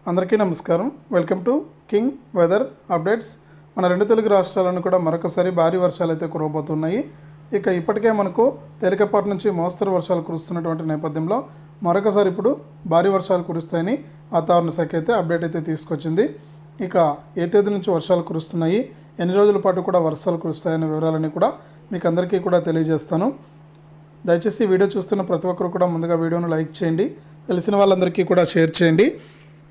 అందరికీ నమస్కారం. Welcome to King Weather updates. మన రెండు తెలుగు రాష్ట్రాలను కూడా మరొకసారి భారీ వర్షాలు అయితే కురవబోతున్నాయి. ఇక ఇప్పటికే మనకు తేలికపాటి నుంచి మోస్తరు వర్షాలు కురుస్తున్నటువంటి నేపథ్యంలో మరొకసారి ఇప్పుడు భారీ వర్షాలు కురుస్తాయని వాతావరణ శాఖ అయితే అప్డేట్ అయితే తీసుకొచ్చింది. ఇక ఏ తేదీ నుంచి వర్షాలు కురుస్తున్నాయి, ఎన్ని రోజుల పాటు కూడా వర్షాలు కురుస్తాయనే వివరాలని కూడా మీకు అందరికీ కూడా తెలియజేస్తాను. దయచేసి వీడియో చూస్తున్న ప్రతి ఒక్కరు కూడా ముందుగా వీడియోను లైక్ చేయండి, తెలిసిన వాళ్ళందరికీ కూడా షేర్ చేయండి.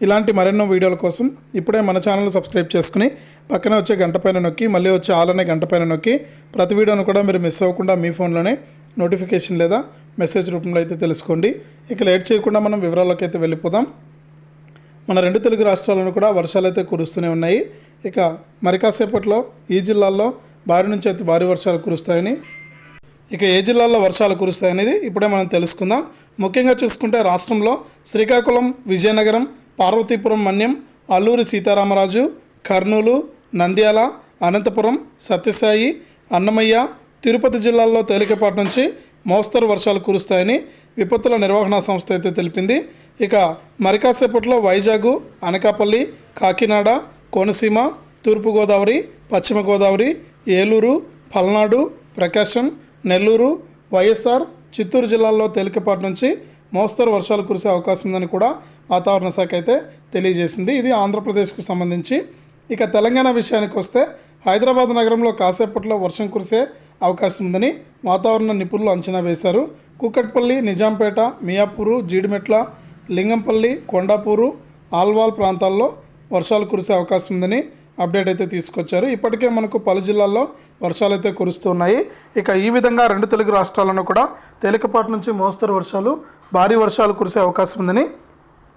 ఇలాంటి మరెన్నో వీడియోల కోసం ఇప్పుడే మన ఛానల్ సబ్స్క్రైబ్ చేసుకుని పక్కనే వచ్చే గంట పైన నొక్కి మళ్ళీ వచ్చే ఆల్ అనే గంట పైన నొక్కి ప్రతి వీడియోను కూడా మీరు మిస్ అవ్వకుండా మీ ఫోన్లోనే నోటిఫికేషన్ లేదా మెసేజ్ రూపంలో అయితే తెలుసుకోండి. ఇక లేట్ చేయకుండా మనం వివరాల్లోకి అయితే వెళ్ళిపోదాం. మన రెండు తెలుగు రాష్ట్రాలను కూడా వర్షాలు అయితే కురుస్తూనే ఉన్నాయి. ఇక మరి కాసేపట్లో ఈ జిల్లాల్లో భారీ నుంచి అయితే భారీ వర్షాలు కురుస్తాయని, ఇక ఏ జిల్లాల్లో వర్షాలు కురుస్తాయనేది ఇప్పుడే మనం తెలుసుకుందాం. ముఖ్యంగా చూసుకుంటే రాష్ట్రంలో శ్రీకాకుళం, విజయనగరం, పార్వతీపురం మన్యం, అల్లూరి సీతారామరాజు, కర్నూలు, నంద్యాల, అనంతపురం, సత్యసాయి, అన్నమయ్య, తిరుపతి జిల్లాల్లో తేలికపాటి నుంచి మోస్తరు వర్షాలు కురుస్తాయని విపత్తుల నిర్వహణ సంస్థ అయితే తెలిపింది. ఇక మరి కాసేపట్లో వైజాగ్, అనకాపల్లి, కాకినాడ, కోనసీమ, తూర్పుగోదావరి, పశ్చిమ గోదావరి, ఏలూరు, పల్నాడు, ప్రకాశం, నెల్లూరు, వైఎస్ఆర్, చిత్తూరు జిల్లాల్లో తేలికపాటి నుంచి మోస్తరు వర్షాలు కురిసే అవకాశం ఉందని కూడా వాతావరణ శాఖ అయితే తెలియజేసింది. ఇది ఆంధ్రప్రదేశ్కు సంబంధించి. ఇక తెలంగాణ విషయానికి వస్తే హైదరాబాద్ నగరంలో కాసేపట్లో వర్షం కురిసే అవకాశం ఉందని వాతావరణ నిపుణులు అంచనా వేశారు. కూకట్పల్లి, నిజాంపేట, మియాపూరు, జీడిమెట్ల, లింగంపల్లి, కొండాపూరు, ఆల్వాల్ ప్రాంతాల్లో వర్షాలు కురిసే అవకాశం ఉందని అప్డేట్ అయితే తీసుకొచ్చారు. ఇప్పటికే మనకు పలు జిల్లాల్లో వర్షాలు అయితే కురుస్తున్నాయి. ఇక ఈ విధంగా రెండు తెలుగు రాష్ట్రాలను కూడా తేలికపాటి నుంచి మోస్తరు వర్షాలు, భారీ వర్షాలు కురిసే అవకాశం ఉందని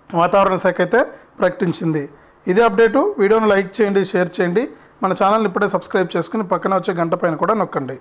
వాతావరణ శాఖ అయితే ప్రకటించింది. ఇదే అప్డేటు. వీడియోను లైక్ చేయండి, షేర్ చేయండి. మన ఛానల్ని ఇప్పుడే సబ్స్క్రైబ్ చేసుకుని పక్కన వచ్చే గంట పైన కూడా నొక్కండి.